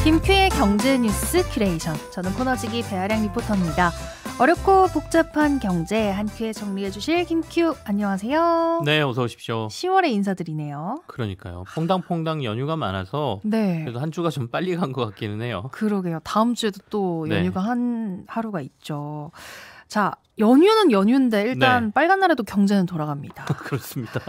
김큐의 경제뉴스 큐레이션. 저는 코너지기 배아량 리포터입니다. 어렵고 복잡한 경제 한 큐에 정리해 주실 김큐, 안녕하세요. 네, 어서 오십시오. 10월에 인사드리네요. 그러니까요. 퐁당퐁당 연휴가 많아서 네. 그래도 한 주가 좀 빨리 간 것 같기는 해요. 그러게요. 다음 주에도 또 네. 연휴가 한 하루가 있죠. 자, 연휴는 연휴인데 일단 네. 빨간 날에도 경제는 돌아갑니다. 그렇습니다.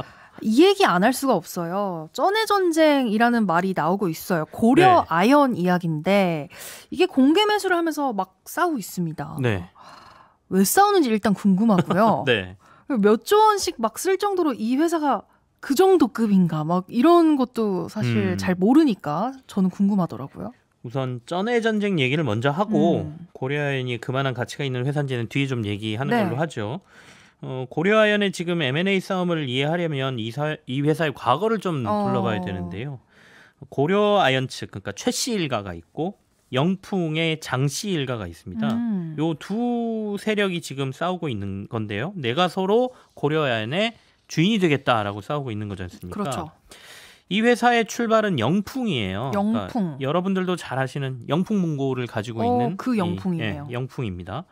이 얘기 안 할 수가 없어요. 쩐의 전쟁이라는 말이 나오고 있어요. 고려 네. 아연 이야기인데 이게 공개 매수를 하면서 막 싸우고 있습니다. 네. 왜 싸우는지 일단 궁금하고요. 네. 몇 조 원씩 막 쓸 정도로 이 회사가 그 정도 급인가 막 이런 것도 사실 잘 모르니까 저는 궁금하더라고요. 우선 쩐의 전쟁 얘기를 먼저 하고 고려아연이 그만한 가치가 있는 회사인지는 뒤에 좀 얘기하는 네. 걸로 하죠. 고려아연의 지금 M&A 싸움을 이해하려면 이 회사의 과거를 좀 둘러봐야 되는데요. 고려아연 측, 그러니까 최씨 일가가 있고 영풍의 장씨 일가가 있습니다. 요 두 세력이 지금 싸우고 있는 건데요. 내가 서로 고려아연의 주인이 되겠다라고 싸우고 있는 거지 않습니까? 그렇죠. 이 회사의 출발은 영풍이에요. 영풍. 그러니까 여러분들도 잘 아시는 영풍문고를 가지고 있는 그 영풍이네요. 영풍입니다.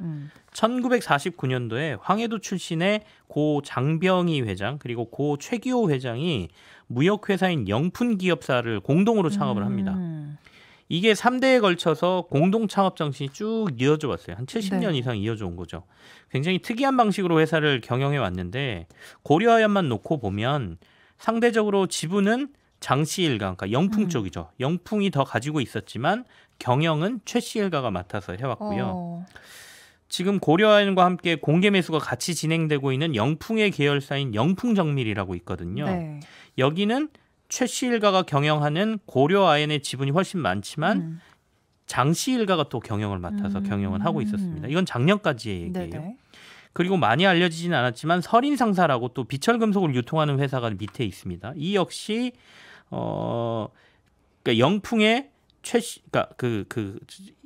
1949년도에 황해도 출신의 고 장병희 회장 그리고 고 최기호 회장이 무역회사인 영풍기업사를 공동으로 창업을 합니다. 이게 3대에 걸쳐서 공동 창업 정신이 쭉 이어져 왔어요. 한 70년 네. 이상 이어져 온 거죠. 굉장히 특이한 방식으로 회사를 경영해 왔는데 고려아연만 놓고 보면 상대적으로 지분은 장씨 일가, 그러니까 영풍 쪽이죠. 영풍이 더 가지고 있었지만 경영은 최씨 일가가 맡아서 해왔고요. 지금 고려아연과 함께 공개 매수가 같이 진행되고 있는 영풍의 계열사인 영풍정밀이라고 있거든요. 네. 여기는 최씨 일가가 경영하는 고려아연의 지분이 훨씬 많지만 장씨 일가가 또 경영을 맡아서 경영을 하고 있었습니다. 이건 작년까지의 얘기예요. 네네. 그리고 많이 알려지진 않았지만 설인상사라고 또 비철금속을 유통하는 회사가 밑에 있습니다. 이 역시 그러니까 영풍의 최씨, 그러니까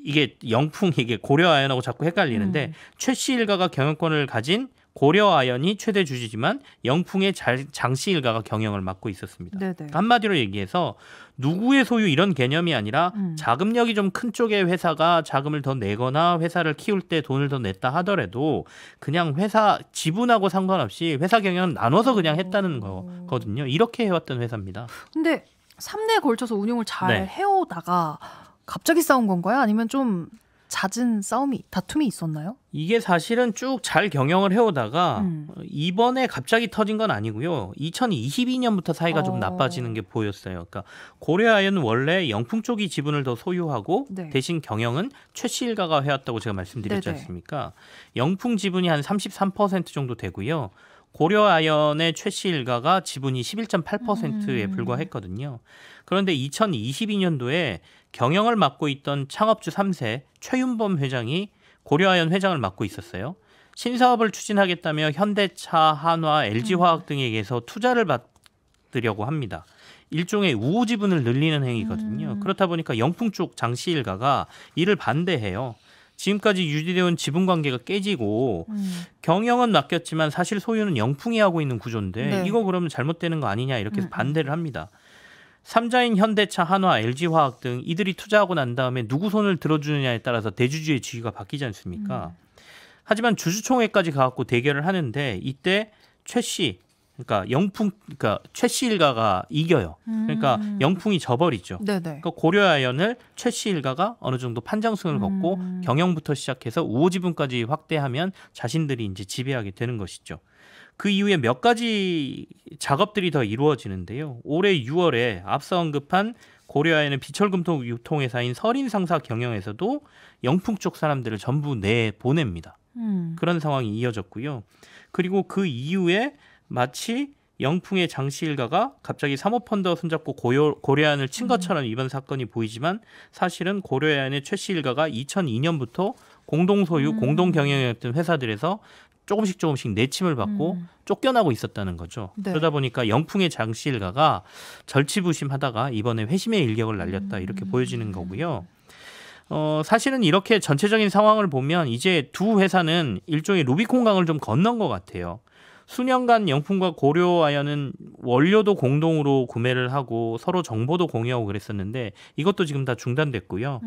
이게 영풍 이게 고려아연하고 자꾸 헷갈리는데 최씨 일가가 경영권을 가진 고려아연이 최대 주주지만 영풍의 장씨 일가가 경영을 맡고 있었습니다. 네네. 한마디로 얘기해서 누구의 소유 이런 개념이 아니라 자금력이 좀 큰 쪽의 회사가 자금을 더 내거나 회사를 키울 때 돈을 더 냈다 하더라도 그냥 회사 지분하고 상관없이 회사 경영은 나눠서 그냥 했다는 거거든요. 이렇게 해왔던 회사입니다. 근데 3대에 걸쳐서 운영을 잘 네. 해오다가 갑자기 싸운 건가요? 아니면 좀 잦은 다툼이 있었나요? 이게 사실은 쭉 잘 경영을 해오다가 이번에 갑자기 터진 건 아니고요. 2022년부터 사이가 좀 나빠지는 게 보였어요. 그러니까 고려아연은 원래 영풍 쪽이 지분을 더 소유하고 네. 대신 경영은 최씨 일가가 해왔다고 제가 말씀드렸지 네네. 않습니까? 영풍 지분이 한 33% 정도 되고요. 고려아연의 최씨 일가가 지분이 11.8%에 불과했거든요. 그런데 2022년도에 경영을 맡고 있던 창업주 3세 최윤범 회장이 고려아연 회장을 맡고 있었어요. 신사업을 추진하겠다며 현대차, 한화, LG화학 등에게서 투자를 받으려고 합니다. 일종의 우호 지분을 늘리는 행위거든요. 그렇다 보니까 영풍 쪽 장씨 일가가 이를 반대해요. 지금까지 유지되어 온 지분 관계가 깨지고 경영은 맡겼지만 사실 소유는 영풍이 하고 있는 구조인데 네. 이거 그러면 잘못되는 거 아니냐 이렇게 해서 반대를 합니다. 3자인 현대차, 한화, LG화학 등 이들이 투자하고 난 다음에 누구 손을 들어주느냐에 따라서 대주주의 지위가 바뀌지 않습니까? 하지만 주주총회까지 가갖고 대결을 하는데 이때 최씨, 그러니까 최씨 일가가 이겨요. 그러니까 영풍이 져버리죠. 네네. 그러니까 고려아연을 최씨 일가가 어느 정도 판정승을 걷고 경영부터 시작해서 우호 지분까지 확대하면 자신들이 이제 지배하게 되는 것이죠. 그 이후에 몇 가지 작업들이 더 이루어지는데요. 올해 6월에 앞서 언급한 고려아연의 비철금속 유통회사인 설인상사 경영에서도 영풍 쪽 사람들을 전부 내보냅니다. 그런 상황이 이어졌고요. 그리고 그 이후에 마치 영풍의 장씨 일가가 갑자기 사모펀드와 손잡고 고려아연을 친 것처럼 이번 사건이 보이지만 사실은 고려아연의 최씨 일가가 2002년부터 공동소유, 공동경영이었던 회사들에서 조금씩 내침을 받고 쫓겨나고 있었다는 거죠. 네. 그러다 보니까 영풍의 장씨 일가가 절치부심하다가 이번에 회심의 일격을 날렸다 이렇게 보여지는 거고요. 사실은 이렇게 전체적인 상황을 보면 이제 두 회사는 일종의 루비콘강을 좀 건넌 것 같아요. 수년간 영풍과 고려아연은 원료도 공동으로 구매를 하고 서로 정보도 공유하고 그랬었는데 이것도 지금 다 중단됐고요.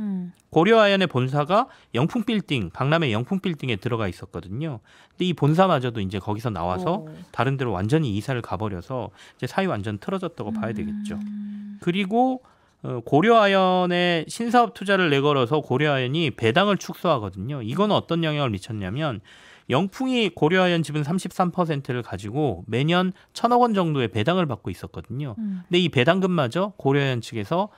고려아연의 본사가 영풍빌딩, 강남의 영풍빌딩에 들어가 있었거든요. 근데 이 본사마저도 이제 거기서 나와서 다른 데로 완전히 이사를 가버려서 이제 사이 완전 틀어졌다고 봐야 되겠죠. 그리고 고려아연에 신사업 투자를 내걸어서 고려아연이 배당을 축소하거든요. 이건 어떤 영향을 미쳤냐면 영풍이 고려아연 지분 33%를 가지고 매년 1,000억 원 정도의 배당을 받고 있었거든요. 근데 이 배당금마저 고려아연 측에서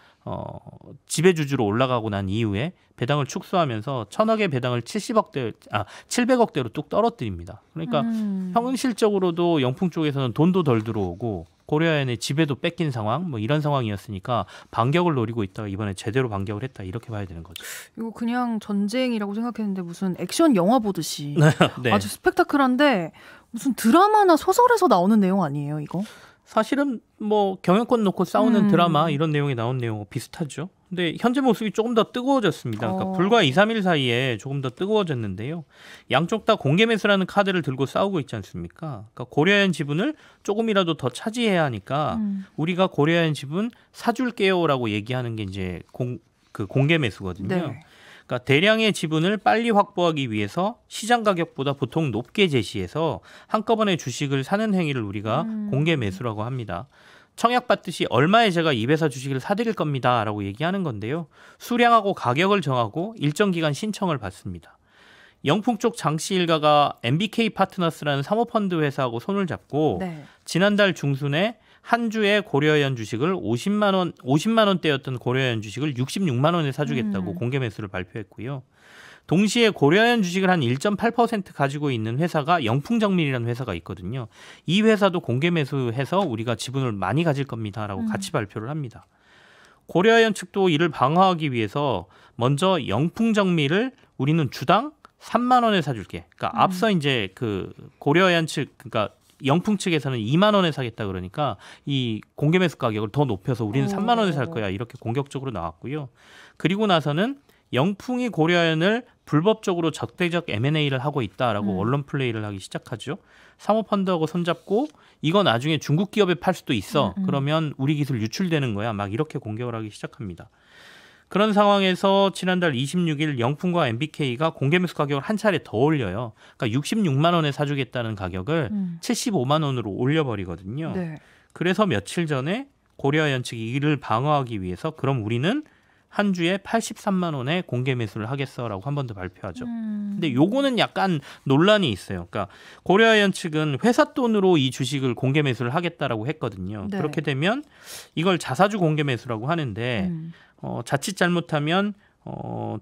지배주주로 올라가고 난 이후에 배당을 축소하면서 1,000억의 배당을 700억대로 뚝 떨어뜨립니다. 그러니까 현실적으로도 영풍 쪽에서는 돈도 덜 들어오고 고려아연의 지배도 뺏긴 상황, 뭐 이런 상황이었으니까 반격을 노리고 있다가 이번에 제대로 반격을 했다 이렇게 봐야 되는 거죠. 이거 그냥 전쟁이라고 생각했는데 무슨 액션 영화 보듯이 네. 아주 스펙타클한데 무슨 드라마나 소설에서 나오는 내용 아니에요, 이거? 사실은 뭐 경영권 놓고 싸우는 드라마 이런 내용이 나온 내용 비슷하죠. 근데 현재 모습이 조금 더 뜨거워졌습니다. 그러니까 불과 2, 3일 사이에 조금 더 뜨거워졌는데요. 양쪽 다 공개 매수라는 카드를 들고 싸우고 있지 않습니까? 그러니까 고려아연 지분을 조금이라도 더 차지해야 하니까 우리가 고려아연 지분 사줄게요라고 얘기하는 게 이제 공개 매수거든요. 네. 그러니까 대량의 지분을 빨리 확보하기 위해서 시장 가격보다 보통 높게 제시해서 한꺼번에 주식을 사는 행위를 우리가 공개 매수라고 합니다. 청약받듯이 얼마에 제가 이 회사 주식을 사드릴 겁니다라고 얘기하는 건데요. 수량하고 가격을 정하고 일정 기간 신청을 받습니다. 영풍 쪽 장씨 일가가 MBK 파트너스라는 사모펀드 회사하고 손을 잡고 네. 지난달 중순에 한 주에 고려아연 주식을 50만 원대였던 고려아연 주식을 66만 원에 사주겠다고 공개 매수를 발표했고요. 동시에 고려아연 주식을 한 1.8% 가지고 있는 회사가 영풍정밀이라는 회사가 있거든요. 이 회사도 공개 매수해서 우리가 지분을 많이 가질 겁니다라고 같이 발표를 합니다. 고려아연 측도 이를 방어하기 위해서 먼저 영풍정밀을 우리는 주당 3만 원에 사줄게. 그러니까 앞서 이제 그 고려아연 측, 그러니까 영풍 측에서는 2만 원에 사겠다 그러니까 이 공개 매수 가격을 더 높여서 우리는 3만 원에 살 거야 이렇게 공격적으로 나왔고요. 그리고 나서는 영풍이 고려아연을 불법적으로 적대적 M&A를 하고 있다라고 언론 플레이를 하기 시작하죠. 사모펀드하고 손잡고 이거 나중에 중국 기업에 팔 수도 있어. 그러면 우리 기술 유출되는 거야. 막 이렇게 공격을 하기 시작합니다. 그런 상황에서 지난달 26일 영풍과 MBK가 공개 매수 가격을 한 차례 더 올려요. 그러니까 66만 원에 사주겠다는 가격을 75만 원으로 올려버리거든요. 네. 그래서 며칠 전에 고려아연 측이 이를 방어하기 위해서 그럼 우리는 한 주에 83만 원에 공개 매수를 하겠어라고 한 번 더 발표하죠. 근데 요거는 약간 논란이 있어요. 그러니까 고려아연 측은 회사 돈으로 이 주식을 공개 매수를 하겠다라고 했거든요. 네. 그렇게 되면 이걸 자사주 공개 매수라고 하는데 자칫 잘못하면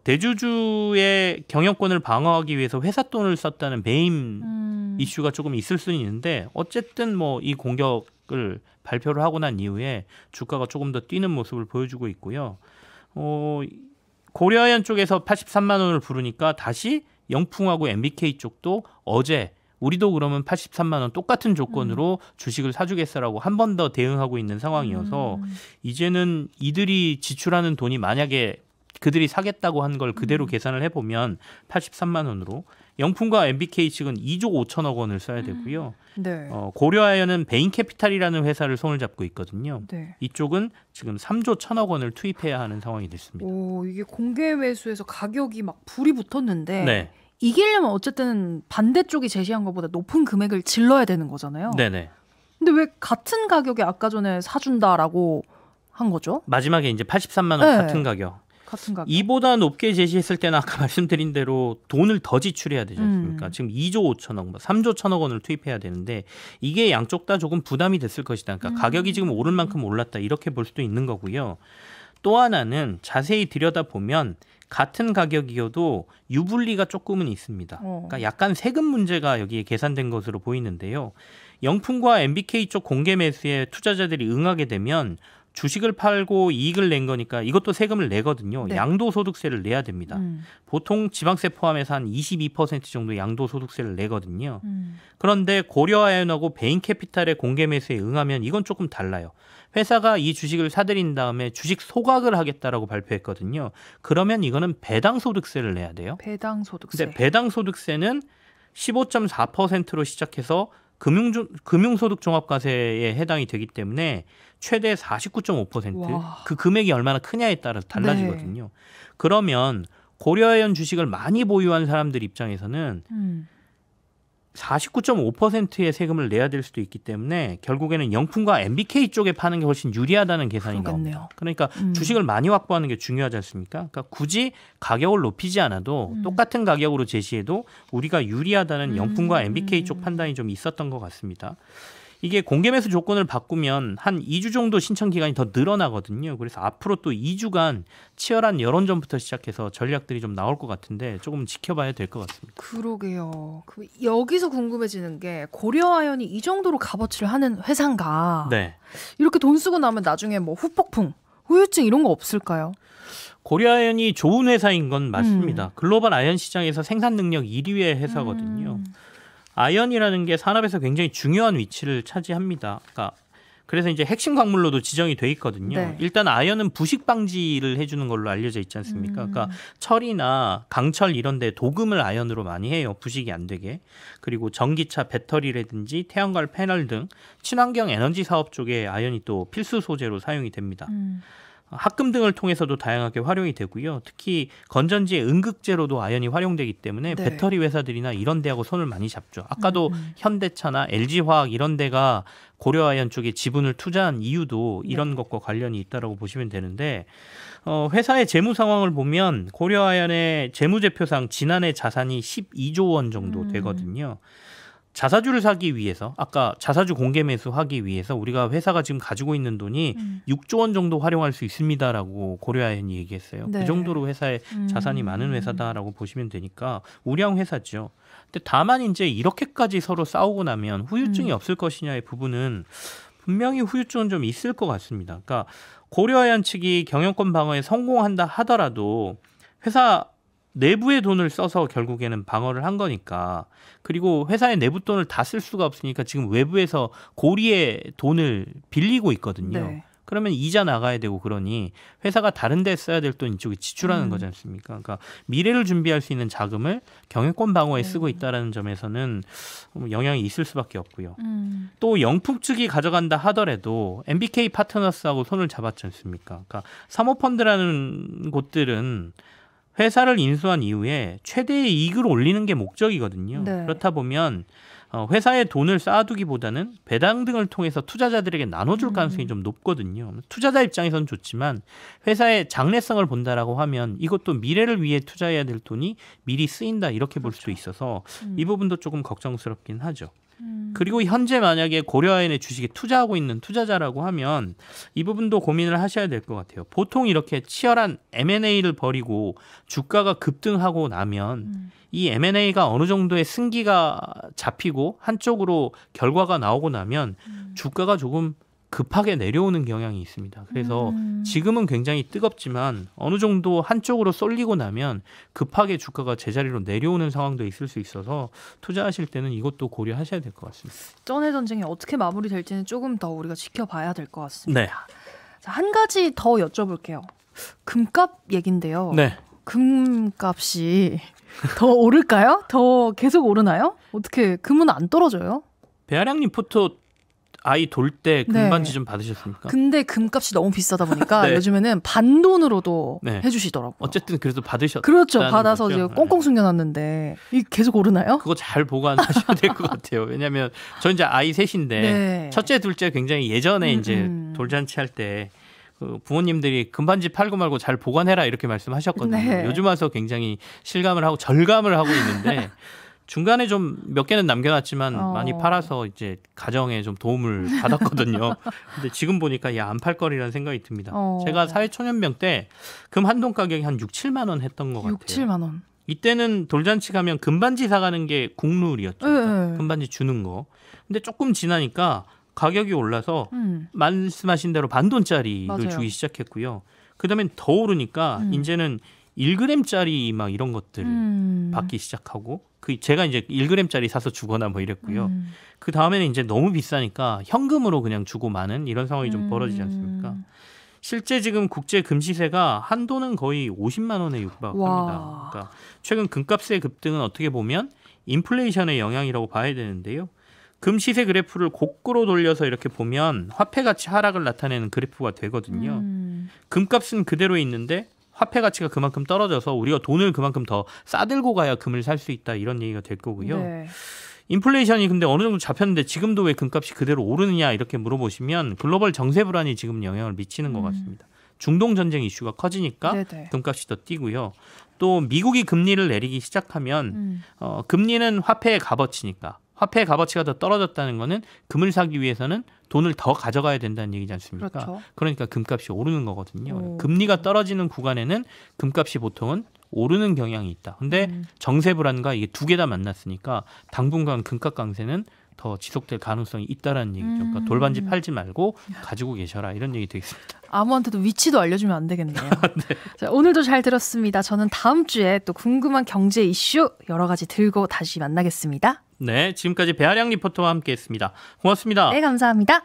대주주의 경영권을 방어하기 위해서 회사 돈을 썼다는 배임 이슈가 조금 있을 수는 있는데 어쨌든 뭐 이 공격을 발표를 하고 난 이후에 주가가 조금 더 뛰는 모습을 보여주고 있고요. 고려아연 쪽에서 83만 원을 부르니까 다시 영풍하고 MBK 쪽도 어제 우리도 그러면 83만 원 똑같은 조건으로 주식을 사주겠어라고 한 번 더 대응하고 있는 상황이어서 이제는 이들이 지출하는 돈이 만약에 그들이 사겠다고 한 걸 그대로 계산을 해보면 83만 원으로 영풍과 MBK 측은 2조 5천억 원을 써야 되고요. 네. 고려아연은 베인캐피탈이라는 회사를 손을 잡고 있거든요. 네. 이쪽은 지금 3조 1천억 원을 투입해야 하는 상황이 됐습니다. 오, 이게 공개 매수에서 가격이 막 불이 붙었는데 네. 이기려면 어쨌든 반대쪽이 제시한 것보다 높은 금액을 질러야 되는 거잖아요. 네네. 근데 왜 같은 가격에 아까 전에 사준다라고 한 거죠? 마지막에 이제 83만 원 네. 같은 가격. 같은 가격. 이보다 높게 제시했을 때는 아까 말씀드린 대로 돈을 더 지출해야 되지 않습니까? 지금 2조 5천억, 3조 1천억 원을 투입해야 되는데 이게 양쪽 다 조금 부담이 됐을 것이다. 그러니까 가격이 지금 오를 만큼 올랐다 이렇게 볼 수도 있는 거고요. 또 하나는 자세히 들여다보면 같은 가격이어도 유불리가 조금은 있습니다. 그러니까 약간 세금 문제가 여기에 계산된 것으로 보이는데요. 영풍과 MBK 쪽 공개 매수에 투자자들이 응하게 되면 주식을 팔고 이익을 낸 거니까 이것도 세금을 내거든요. 네. 양도소득세를 내야 됩니다. 보통 지방세 포함해서 한 22% 정도 양도소득세를 내거든요. 그런데 고려아연하고 베인캐피탈의 공개 매수에 응하면 이건 조금 달라요. 회사가 이 주식을 사들인 다음에 주식 소각을 하겠다라고 발표했거든요. 그러면 이거는 배당소득세를 내야 돼요. 배당소득세. 근데 배당소득세는 15.4%로 시작해서 금융소득 종합과세에 해당이 되기 때문에 최대 49.5%. 와. 그 금액이 얼마나 크냐에 따라서 달라지거든요. 그러면 고려아연 주식을 많이 보유한 사람들 입장에서는 49.5%의 세금을 내야 될 수도 있기 때문에 결국에는 영풍과 MBK 쪽에 파는 게 훨씬 유리하다는 계산이 그러겠네요. 나옵니다. 그러니까 주식을 많이 확보하는 게 중요하지 않습니까? 그러니까 굳이 가격을 높이지 않아도 똑같은 가격으로 제시해도 우리가 유리하다는 영풍과 MBK 쪽 판단이 좀 있었던 것 같습니다. 이게 공개매수 조건을 바꾸면 한 2주 정도 신청 기간이 더 늘어나거든요. 그래서 앞으로 또 2주간 치열한 여론전부터 시작해서 전략들이 좀 나올 것 같은데 조금 지켜봐야 될 것 같습니다. 그러게요. 여기서 궁금해지는 게 고려아연이 이 정도로 값어치를 하는 회사인가? 네. 이렇게 돈 쓰고 나면 나중에 뭐 후폭풍, 후유증 이런 거 없을까요? 고려아연이 좋은 회사인 건 맞습니다. 글로벌 아연 시장에서 생산 능력 1위의 회사거든요. 아연이라는 게 산업에서 굉장히 중요한 위치를 차지합니다. 그래서 이제 핵심 광물로도 지정이 돼 있거든요. 네. 일단 아연은 부식 방지를 해주는 걸로 알려져 있지 않습니까? 그러니까 철이나 강철 이런 데 도금을 아연으로 많이 해요. 부식이 안 되게. 그리고 전기차 배터리라든지 태양광 패널 등 친환경 에너지 사업 쪽에 아연이 또 필수 소재로 사용이 됩니다. 합금 등을 통해서도 다양하게 활용이 되고요. 특히 건전지의 응급제로도 아연이 활용되기 때문에 네. 배터리 회사들이나 이런 데하고 손을 많이 잡죠. 아까도 현대차나 LG화학 이런 데가 고려아연 쪽에 지분을 투자한 이유도 이런 것과 관련이 있다고 보시면 되는데 회사의 재무 상황을 보면 고려아연의 재무제표상 지난해 자산이 12조 원 정도 되거든요. 자사주를 사기 위해서 아까 자사주 공개 매수하기 위해서 우리가 회사가 지금 가지고 있는 돈이 6조 원 정도 활용할 수 있습니다라고 고려아연이 얘기했어요. 네. 그 정도로 회사에 자산이 많은 회사다라고 보시면 되니까 우량 회사죠. 근데 다만 이제 이렇게까지 서로 싸우고 나면 후유증이 없을 것이냐의 부분은 분명히 후유증은 좀 있을 것 같습니다. 그러니까 고려아연 측이 경영권 방어에 성공한다 하더라도 회사 내부의 돈을 써서 결국에는 방어를 한 거니까 그리고 회사의 내부 돈을 다 쓸 수가 없으니까 지금 외부에서 고리의 돈을 빌리고 있거든요. 네. 그러면 이자 나가야 되고 그러니 회사가 다른 데 써야 될 돈 이쪽에 지출하는 거지 않습니까? 그러니까 미래를 준비할 수 있는 자금을 경영권 방어에 쓰고 있다는 점에서는 영향이 있을 수밖에 없고요. 또 영풍 측이 가져간다 하더라도 MBK 파트너스하고 손을 잡았지 않습니까? 그러니까 사모펀드라는 곳들은 회사를 인수한 이후에 최대의 이익을 올리는 게 목적이거든요. 네. 그렇다 보면 회사에 돈을 쌓아두기보다는 배당 등을 통해서 투자자들에게 나눠줄 가능성이 좀 높거든요. 투자자 입장에서는 좋지만 회사의 장래성을 본다라고 하면 이것도 미래를 위해 투자해야 될 돈이 미리 쓰인다 이렇게 볼 수도 있어서 이 부분도 조금 걱정스럽긴 하죠. 그리고 현재 만약에 고려아연의 주식에 투자하고 있는 투자자라고 하면 이 부분도 고민을 하셔야 될 것 같아요. 보통 이렇게 치열한 M&A를 벌이고 주가가 급등하고 나면 이 M&A가 어느 정도의 승기가 잡히고 한쪽으로 결과가 나오고 나면 주가가 조금 급하게 내려오는 경향이 있습니다. 그래서 지금은 굉장히 뜨겁지만 어느 정도 한쪽으로 쏠리고 나면 급하게 주가가 제자리로 내려오는 상황도 있을 수 있어서 투자하실 때는 이것도 고려하셔야 될 것 같습니다. 전의 전쟁이 어떻게 마무리될지는 조금 더 우리가 지켜봐야 될 것 같습니다. 네. 자, 한 가지 더 여쭤볼게요. 금값 얘긴데요. 네. 금값이 더 오를까요? 더 계속 오르나요? 어떻게 금은 안 떨어져요? 배아량님 포토 아이 돌 때 금반지 좀 받으셨습니까? 근데 금값이 너무 비싸다 보니까 네. 요즘에는 반돈으로도 네. 해주시더라고요. 어쨌든 그래도 받으셨다는 그렇죠. 받아서 거죠? 이제 꽁꽁 숨겨놨는데 이게 계속 오르나요? 그거 잘 보관하셔야 될 것 같아요. 왜냐하면 저 이제 아이 셋인데 네. 첫째, 둘째 굉장히 예전에 이제 돌잔치 할 때 그 부모님들이 금반지 팔고 말고 잘 보관해라 이렇게 말씀하셨거든요. 네. 요즘 와서 굉장히 실감을 하고 절감을 하고 있는데 중간에 좀 몇 개는 남겨놨지만 많이 팔아서 이제 가정에 좀 도움을 받았거든요. 근데 지금 보니까 야, 안 팔 거리라는 생각이 듭니다. 제가 사회초년병 때 금 한 돈 가격이 한 6, 7만 원 했던 것 같아요. 6, 7만 원. 이때는 돌잔치 가면 금반지 사가는 게 국룰이었죠. 네. 금반지 주는 거. 근데 조금 지나니까 가격이 올라서 말씀하신 대로 반돈짜리를 맞아요. 주기 시작했고요. 그다음에 더 오르니까 이제는 1g짜리 막 이런 것들 받기 시작하고 제가 이제 1g짜리 사서 주거나 뭐 이랬고요. 그 다음에는 이제 너무 비싸니까 현금으로 그냥 주고 마는 이런 상황이 좀 벌어지지 않습니까? 실제 지금 국제 금 시세가 한도는 거의 50만 원에 육박합니다. 와. 그러니까 최근 금값의 급등은 어떻게 보면 인플레이션의 영향이라고 봐야 되는데요. 금 시세 그래프를 곡구로 돌려서 이렇게 보면 화폐 가치 하락을 나타내는 그래프가 되거든요. 금값은 그대로 있는데 화폐 가치가 그만큼 떨어져서 우리가 돈을 그만큼 더 싸들고 가야 금을 살 수 있다 이런 얘기가 될 거고요. 네. 인플레이션이 근데 어느 정도 잡혔는데 지금도 왜 금값이 그대로 오르느냐 이렇게 물어보시면 글로벌 정세 불안이 지금 영향을 미치는 것 같습니다. 중동 전쟁 이슈가 커지니까 네네. 금값이 더 뛰고요. 또 미국이 금리를 내리기 시작하면 금리는 화폐의 값어치니까 화폐의 값어치가 더 떨어졌다는 거는 금을 사기 위해서는 돈을 더 가져가야 된다는 얘기지 않습니까? 그렇죠. 그러니까 금값이 오르는 거거든요. 오. 금리가 떨어지는 구간에는 금값이 보통은 오르는 경향이 있다. 근데 정세 불안과 이게 두 개 다 만났으니까 당분간 금값 강세는 더 지속될 가능성이 있다라는 얘기죠. 그러니까 돌반지 팔지 말고 가지고 계셔라 이런 얘기 되겠습니다. 아무한테도 위치도 알려주면 안 되겠네요. 네. 자, 오늘도 잘 들었습니다. 저는 다음 주에 또 궁금한 경제 이슈 여러 가지 들고 다시 만나겠습니다. 네, 지금까지 배아량 리포터와 함께했습니다. 고맙습니다. 네, 감사합니다.